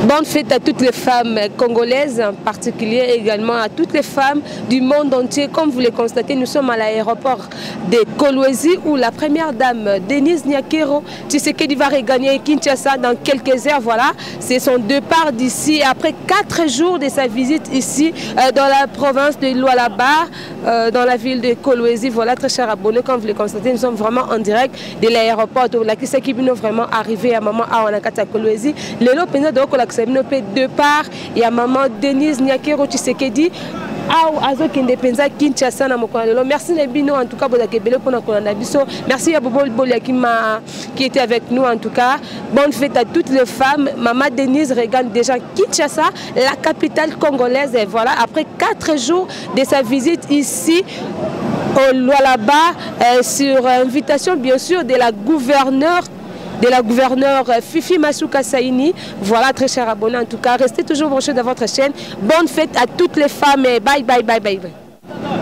Bonne fête à toutes les femmes congolaises, en particulier également à toutes les femmes du monde entier. Comme vous le constatez, nous sommes à l'aéroport de Kolwezi où la première dame, Denise Nyakero Tshisekedi, va regagner Kinshasa dans quelques heures. Voilà, c'est son départ d'ici après 4 jours de sa visite ici dans la province de Lualaba, dans la ville de Kolwezi. Voilà, très chers abonnés, comme vous le constatez, nous sommes vraiment en direct de l'aéroport de la Kiseki Bino, vraiment arrivé à maman à Onakata Kolwezi. Les lots pénaux de de part, il y a maman Denise Nyakero Tshisekedi. Merci Nebino en tout cas merci à Bobo qui était avec nous en tout cas. Bonne fête à toutes les femmes. Maman Denise regarde déjà Kinshasa, la capitale congolaise. Et voilà, après 4 jours de sa visite ici au Lualaba, sur invitation bien sûr de la gouverneure Fifi Masuka Saini. Voilà, très chers abonnés, en tout cas, restez toujours branchés dans votre chaîne. Bonne fête à toutes les femmes et bye bye bye bye.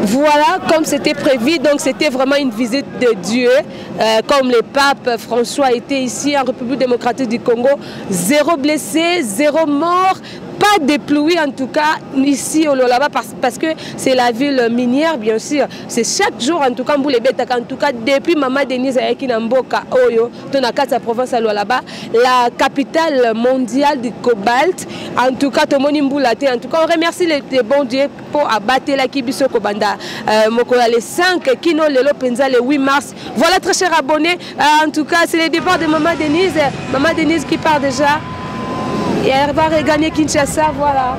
Voilà, comme c'était prévu, donc c'était vraiment une visite de Dieu. Comme le pape François était ici en République démocratique du Congo, 0 blessé, 0 mort. Pas de pluie en tout cas ici au Lualaba parce que c'est la ville minière bien sûr. C'est chaque jour en tout cas en tout cas depuis Maman Denise Ayaki Namboka Oyo, Tonakata province à Lualaba, la capitale mondiale du cobalt. En tout cas Tomoni Mboulate, en tout cas on remercie les bons dieux pour abattre la Kibiso Kobanda Mokola le 5 Kino Lelo Penza le 8 mars. Voilà, très chers abonnés, en tout cas c'est le départ de Maman Denise qui part déjà. Et elle va regagner Kinshasa, voilà.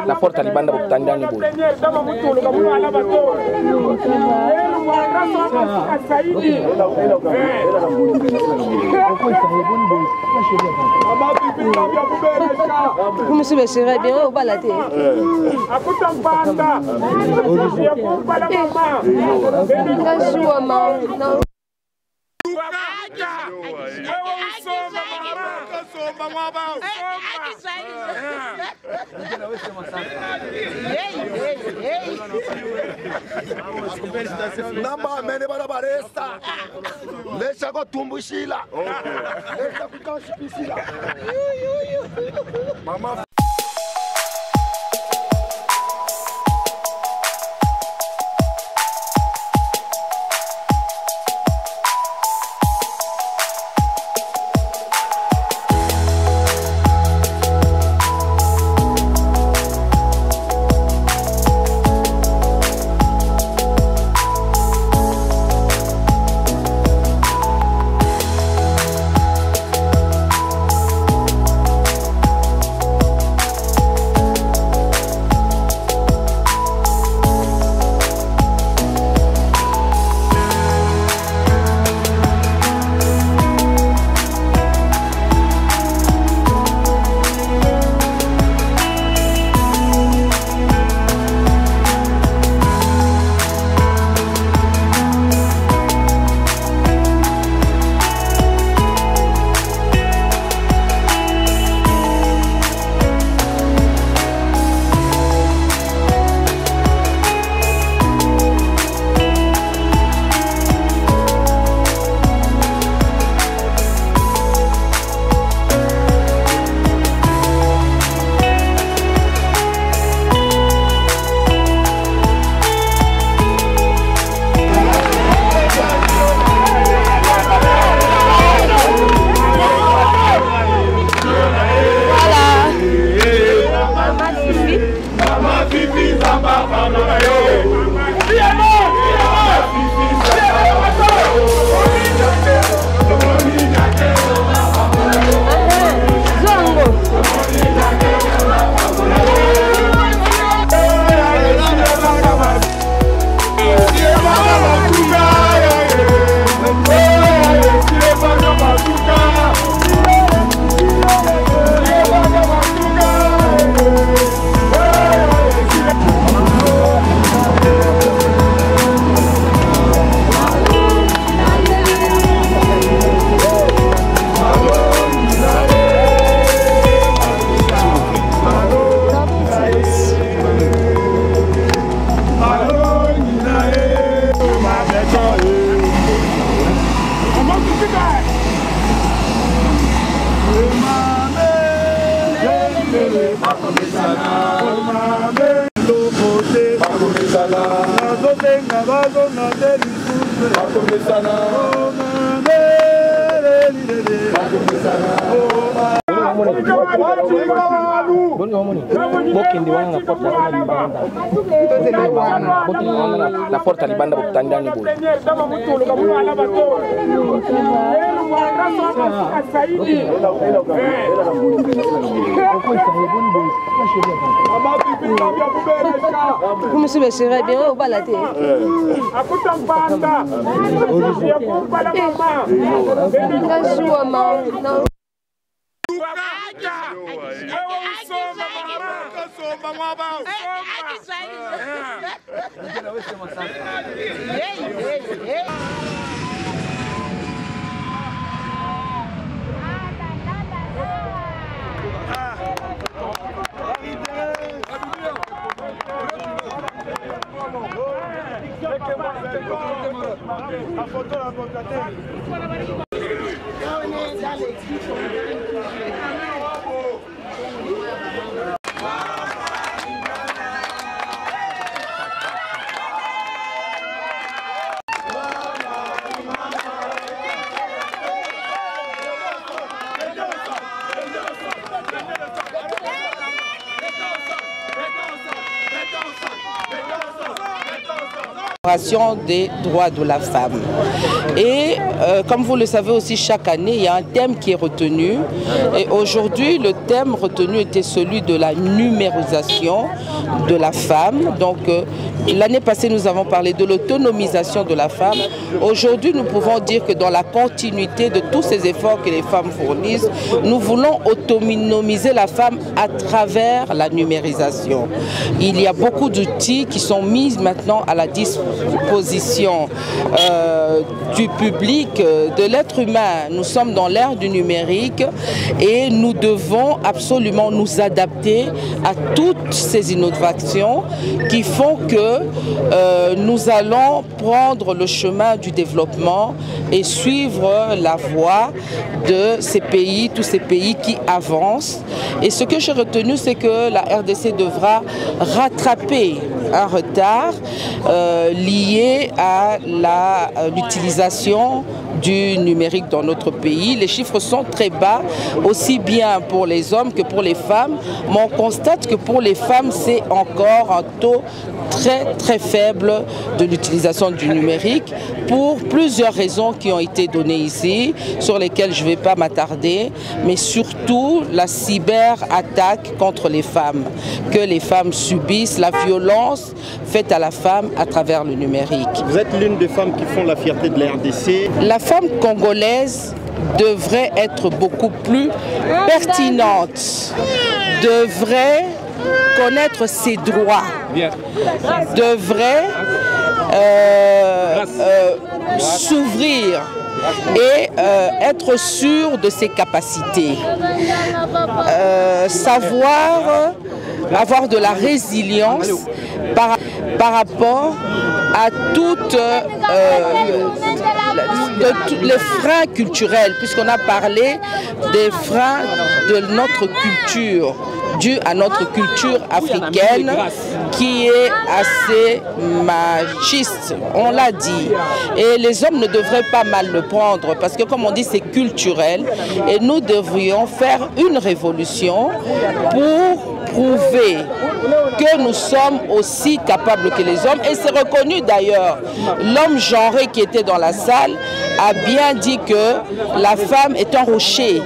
La porta di banda butandani bulu. Vous me suivez bien au balaté. Namba mene bana baresta. Lesha ko tumbushila. Lesha kukanshipishila. Mama La porta libanda butandani bol. Como se mexer bien au balade. Des droits de la femme. Et comme vous le savez aussi, chaque année, il y a un thème qui est retenu. Et aujourd'hui, le thème retenu était celui de la numérisation de la femme. Donc, l'année passée, nous avons parlé de l'autonomisation de la femme. Aujourd'hui, nous pouvons dire que dans la continuité de tous ces efforts que les femmes fournissent, nous voulons autonomiser la femme à travers la numérisation. Il y a beaucoup d'outils qui sont mis maintenant à la disposition du public, de l'être humain. Nous sommes dans l'ère du numérique et nous devons absolument nous adapter à toutes ces innovations qui font que nous allons prendre le chemin du développement et suivre la voie de ces pays, tous ces pays qui avancent. Et ce que j'ai retenu, c'est que la RDC devra rattraper un retard lié à l'utilisation du numérique dans notre pays. Les chiffres sont très bas, aussi bien pour les hommes que pour les femmes, mais on constate que pour les femmes, c'est encore un taux très faible de l'utilisation du numérique pour plusieurs raisons qui ont été données ici, sur lesquelles je ne vais pas m'attarder, mais surtout la cyberattaque contre les femmes, que les femmes subissent, la violence faite à la femme à travers le numérique. Vous êtes l'une des femmes qui font la fierté de la RDC. La femme congolaise devrait être beaucoup plus pertinente, devrait connaître ses droits, devrait s'ouvrir et être sûr de ses capacités, savoir avoir de la résilience par rapport à toutes les freins culturels, puisqu'on a parlé des freins de notre culture, dû à notre culture africaine qui est assez machiste, on l'a dit. Et les hommes ne devraient pas mal le prendre parce que comme on dit c'est culturel et nous devrions faire une révolution pour prouver que nous sommes aussi capables que les hommes. Et c'est reconnu d'ailleurs. L'homme genré qui était dans la salle a bien dit que la femme est un rocher.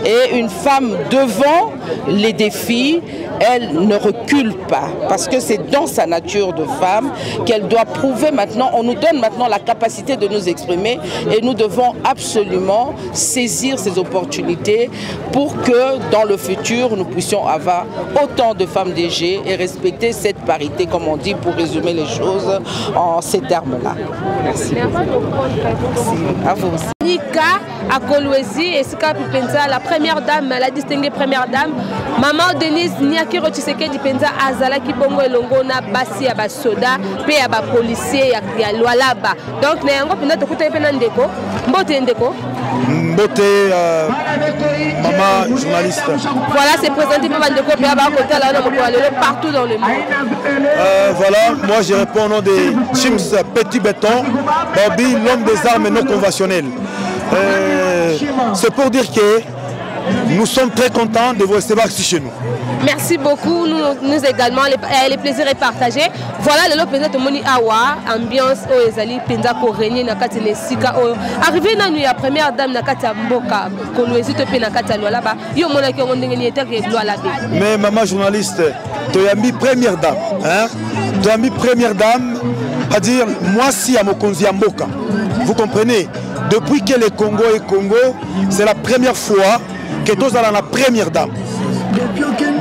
Et une femme devant les défis, elle ne recule pas. Parce que c'est dans sa nature de femme qu'elle doit prouver maintenant. On nous donne maintenant la capacité de nous exprimer et nous devons absolument saisir ces opportunités pour que dans le futur, nous puissions avoir autant de femmes DG et respecter cette parité, comme on dit, pour résumer les choses en ces termes-là. Merci. Merci. À vous aussi. À Kolwezi, et la première dame, la distinguée première dame, Maman Denise Nyakiro Tshisekedi Penza Azala qui bongo elongo na basi ya basoda pe ya ba policier ya Lualaba. Donc na yango pina tokuta pe na ndeko, mbote ndeko. Mbote, maman journaliste. Voilà, c'est présenté par Bandeko partout dans le monde. Voilà, moi je réponds au nom de Chims Petit Béton, Bobby, l'homme des armes non conventionnelles. C'est pour dire que nous sommes très contents de vous recevoir ici chez nous. Merci beaucoup, nous également, le plaisir est partagé. Voilà, le président de Moni Awa, ambiance au Ezali, Penza Koreni, Nakati Nesika, arrivé dans la première dame Nakati Mboka, qu'on nous hésite à Nakati là-bas, yo mona qui ont gagné mais maman journaliste, tu as mis première dame, hein? Tu as mis première dame, à dire moi si à Mokonzi Mboka. Vous comprenez? Depuis que le Congo est Congo, c'est la première fois que tu as la première dame.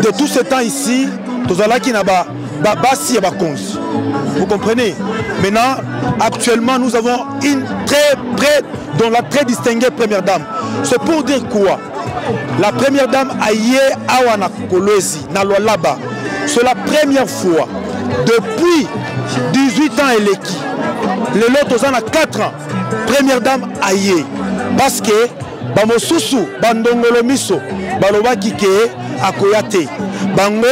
De tout ce temps ici, tu as qui n'a pas Bassi et Bakonzi. Vous comprenez? Maintenant, actuellement, nous avons une dont la très distinguée première dame. C'est pour dire quoi? La première dame Aïe Awana Kolwezi, Nalwalaba. C'est la première fois depuis 18 ans et l'équipe. Le lot aux 4 ans. Première dame Aïe. Parce que Bamosusu, Bandongolo Miso, Balobaki ke Akoyate. Bango,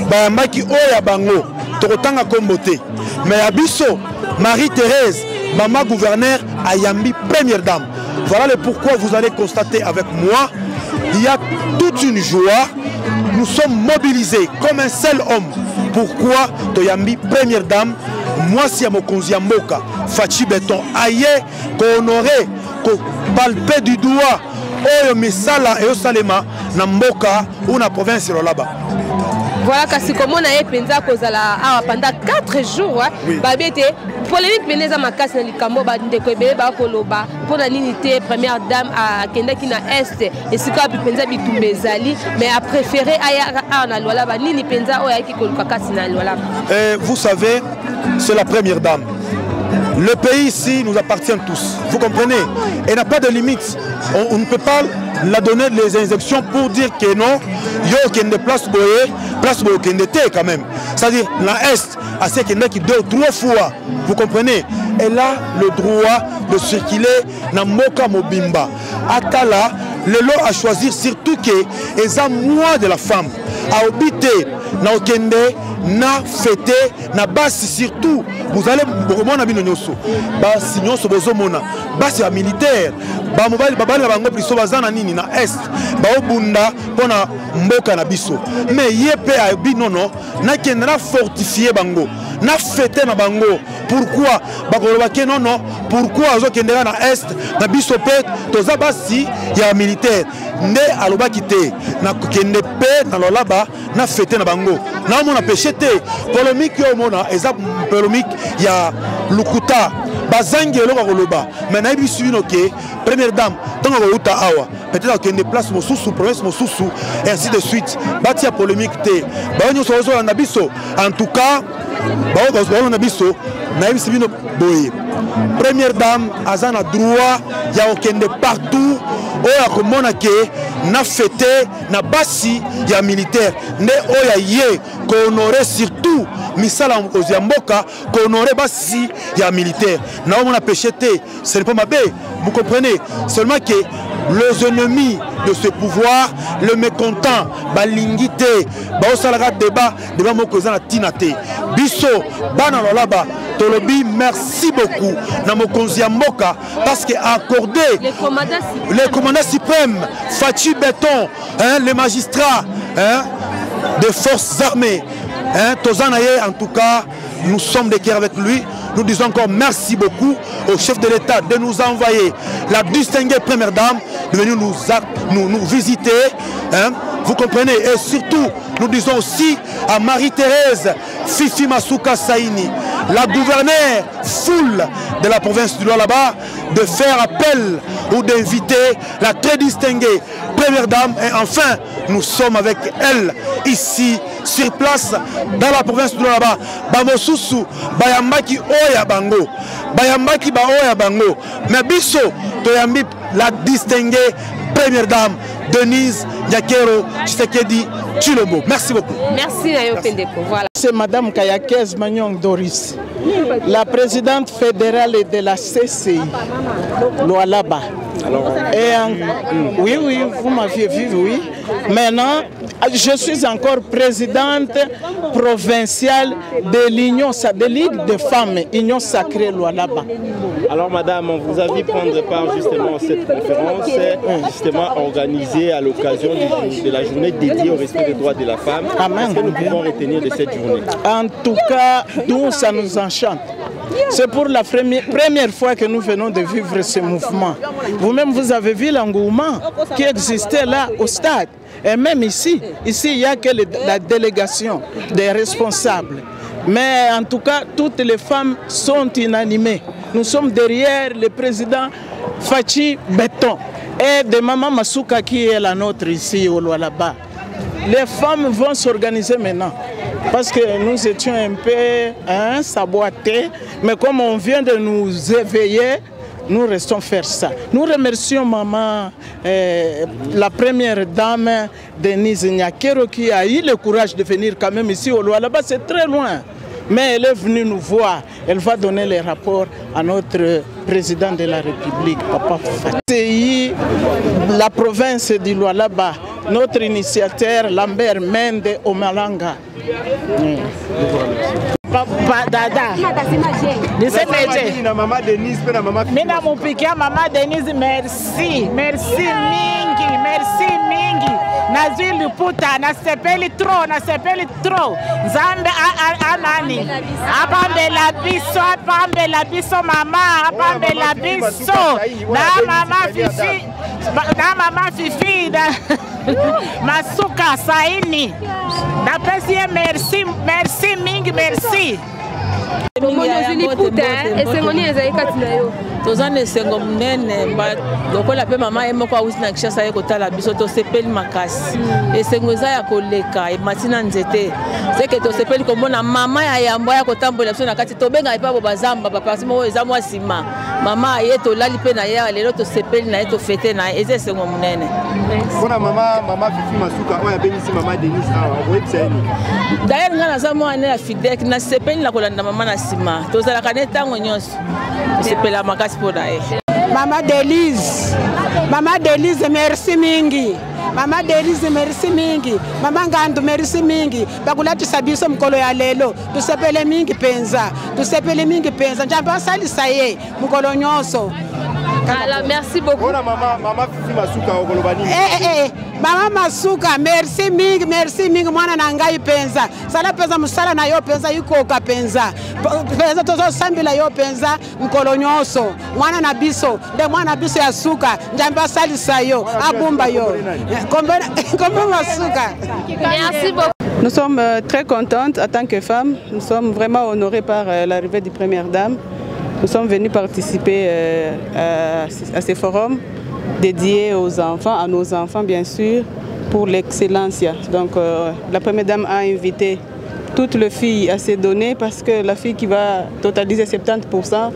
Bayamaki Oya Bango, Torotanga Kombote. Mais Abisso, Marie-Thérèse, maman gouverneur Ayambi, première dame. Voilà le pourquoi vous allez constater avec moi. Il y a toute une joie. Nous sommes mobilisés comme un seul homme. Pourquoi Toyambi, première dame, moi si à Mokonzi Mboka, Fachi Béton, aïe, qu'honoré, qu'on palpe du doigt, Oyo Misala et Osalema, Namboka ou na province là-bas. Voilà, kasi comme on a penza kozala pendant 4 jours, oui. Babete polémique meneza makasi na likambo ba ndeko ebele ba koloba pour la unité première dame à Kenda qui na est et sika bi penza bitumba ezali mais a préféré aya na lola ba nini penza oya ki koluka kasi na lola. Vous savez, c'est la première dame. Le pays ici nous appartient tous. Vous comprenez? Et n'a pas de limite. On ne peut pas la donner les injections pour dire que non, yo qui ne place boye qui ne quand même. C'est-à-dire la Est, à ce qui qui 2 ou 3 fois. Vous comprenez? Elle a le droit de circuler dans Moka Mobimba. Atala, le lot à choisir surtout que les amours de la femme à habiter na okende na fêter na basi surtout vous allez bomona bino nyoso basi nyoso bozomona basi ya militaire ba mobile babali na bango priso bazana nini na est ba obunda pona mboka na biso mais yepe a binono na kendra fortifier bango na fêter na bango pourquoi bakoloba ke non pourquoi ozokendera na est na biso pe toza basi ya militaire nde alobaki te na kende pe na lolaba na fêter na bango na mona pechete polémique yo mona eza polémique ya lukuta bazangi eloko koloba mais na biso bino ke première dame tonga ko awa peut-être kende place mosusu province mosusu et ainsi de suite batia polémique te ba nyo sozo na biso en tout cas ba na biso na biso bino boye première dame azana droit ya okende partout oya komona ke na fêter na basi ya militaire nde oya ye ko honorer surtout misala ozi mboka ko honorer basi ya militaire na on a pécheté ce n'est pas ma bé vous comprenez seulement que les ennemis de ce pouvoir le mécontent balingité ba osala débat moko na tinate biso bana lolaba tolobi merci beaucoup na mokonzi mboka parce que accordé les commandants suprêmes Fachi Béton hein, les magistrats hein, des forces armées hein, Tozanaye en tout cas nous sommes de cœur avec lui. Nous disons encore merci beaucoup au chef de l'État de nous envoyer la distinguée première dame de venir nous visiter. Hein, vous comprenez? Et surtout, nous disons aussi à Marie-Thérèse Fifi Masuka Saini, la gouverneure foule de la province du là-bas, de faire appel ou d'inviter la très distinguée première dame. Et enfin, nous sommes avec elle ici sur place dans la province du là-bas. Bamosusu, Bayambaki Oya Bango, Bayambaki Ba Oya Bango, mais Bisso, Toyambi, la distinguée première dame Denise Yakero Tshisekedi Tshilombo. Merci beaucoup. Merci Nayo Pendeko. Voilà. C'est Madame Kayakez Magnon Doris. la présidente fédérale de la CCI, Lualaba. Oui, vous m'aviez vu, oui. Maintenant, je suis encore présidente provinciale de l'Union, de Ligue des femmes, Union sacrée Lualaba. Alors madame, vous avez prendre part justement à cette conférence, justement organisée à l'occasion de la journée dédiée au respect des droits de la femme. Qu'est-ce que nous pouvons retenir de cette journée? En tout cas, nous, ça nous enchante. C'est pour la première fois que nous venons de vivre ce mouvement. Vous-même, vous avez vu l'engouement qui existait là au stade. Et même ici, il n'y a que la délégation des responsables. Mais en tout cas, toutes les femmes sont unanimées. Nous sommes derrière le président Fachi Béton et de Maman Masuka qui est la nôtre ici au Lualaba. Les femmes vont s'organiser maintenant parce que nous étions un peu sabotés, mais comme on vient de nous éveiller, nous restons faire ça. Nous remercions maman, la première dame Denise Nyakero qui a eu le courage de venir quand même ici au Lualaba, c'est très loin. Mais elle est venue nous voir, elle va donner les rapports à notre président de la République, Papa Fati. La province du Lualaba, notre initiateur Lambert Mende Omalanga. Papa Dada. Maman Denise, Maman Denise, merci. Merci mingi, merci mingi. Nazili puta, nasepeli trop. Zambe anani. Apambe la biso mama, apambe la biso. Na mama fifi, Masuka Saini. D'après merci mingi, merci. tozana esengo munene lokola pe mama ye moko awusi na Kinshasa ye kotala biso tosepeli makasi esengo eza ya koleka emati na nzete seke tosepeli komona mama ya yambo ya kotambola biso na kati tobenga epa bo bazamba bapasi moko eza mwa nsima mama ye tolali pe na ye lelo tosepeli na ye tofete na ye eza esengo munene mpona mama Fifi Masuka oyo abenisi mama Denise awa oyebisa ye nini d'ailleurs nga naza mwana ya fidèle nasepeli na kolanda mama na nsima tozalaka ne ntango nyonso tosepela makasi pour naye. Maman Denise, merci mingi. Maman Denise, merci mingi. Maman Gandu, merci mingi. Bakula tusabiso mkolo ya lelo. Tusepele mingi penza. Njamba sali saye mkolo nyoso. Alors, merci beaucoup. Maman Fifi Masuka okolobani. Maman Masuka, merci mingi mwana na ngai penza. Sala penza musala na yo penza yuko penza. Penza tozo sambila yo penza mkolo nyoso. Mwana na biso, de mwana biso ya suka. Njamba sali sayo, abumba yo. Kombe Masuka. Merci beaucoup. Nous sommes très contentes en tant que femmes. Nous sommes vraiment honorées par l'arrivée du Première Dame. Nous sommes venus participer à ces forums dédiés aux enfants, à nos enfants bien sûr, pour l'excellence. Donc la Première Dame a invité toutes les filles à se donner parce que la fille qui va totaliser 70%,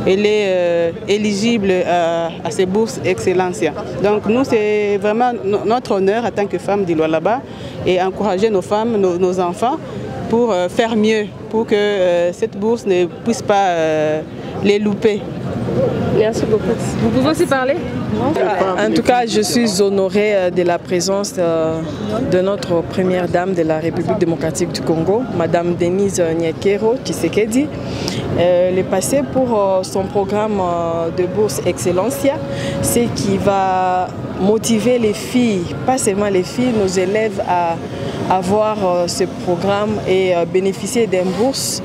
elle est éligible à ces bourses excellence. Donc nous, c'est vraiment notre honneur en tant que femmes du Lualaba et encourager nos femmes, nos enfants pour faire mieux, pour que cette bourse ne puisse pas les louper. Merci beaucoup. Vous pouvez aussi parler? En tout cas, je suis honorée de la présence de notre première dame de la République démocratique du Congo, Madame Denise Nyakero Tshisekedi. Elle est passée pour son programme de bourse Excellencia, ce qui va motiver les filles, pas seulement les filles, nos élèves à avoir ce programme et bénéficier d'une bourse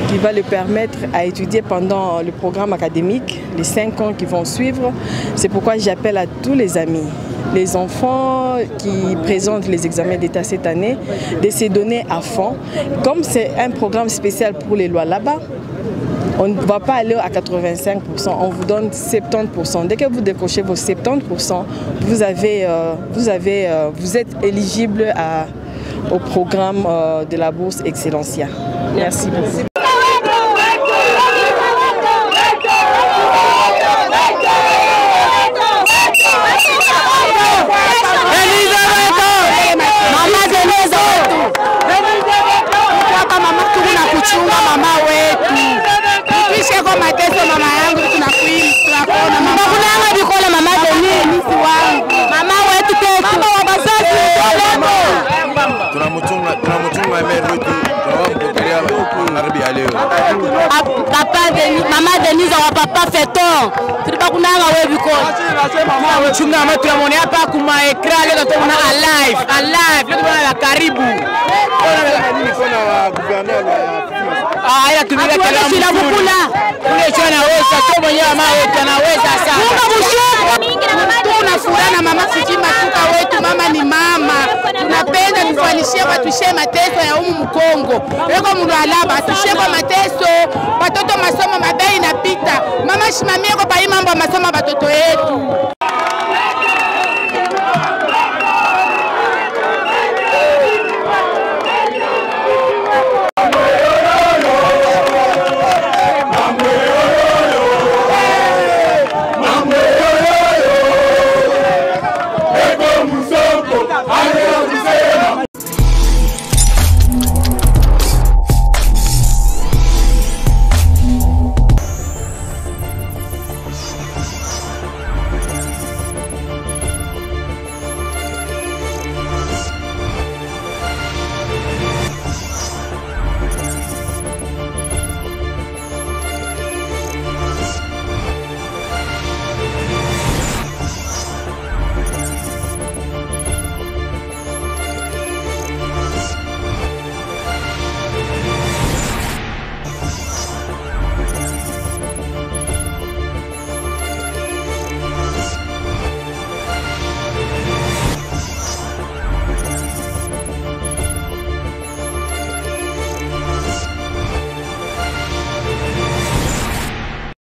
qui va le permettre à étudier pendant le programme académique, les 5 ans qui vont suivre. C'est pourquoi j'appelle à tous les amis, les enfants qui présentent les examens d'État cette année, de se donner à fond. Comme c'est un programme spécial pour les Lualaba, on ne va pas aller à 85%, on vous donne 70%. Dès que vous décrochez vos 70%, vous êtes éligible au programme de la bourse Excellencia. Merci beaucoup. Mama wetu Papa Denis, maman Denise wa papa Feton. Tulipa kunanga wewe biko. Chunga mtu amoni hapa kuma ekra leo tuna alive. Leo tuna karibu. Kuna wa gouverneur ila tumia kalamu. Sila kukula. Kule chana weza sio mwenyewe mama wetu anaweza sana. Tuna furaha na mama Fitima tuka wetu, mama ni mama. Tunapenda tufanishie watushie mateso ya umu Mkongo. Eko mundu alaba tushie kwa mateso. Watoto masomo mabei inapita. Mama shimamie kwa pai mambo masomo watoto yetu.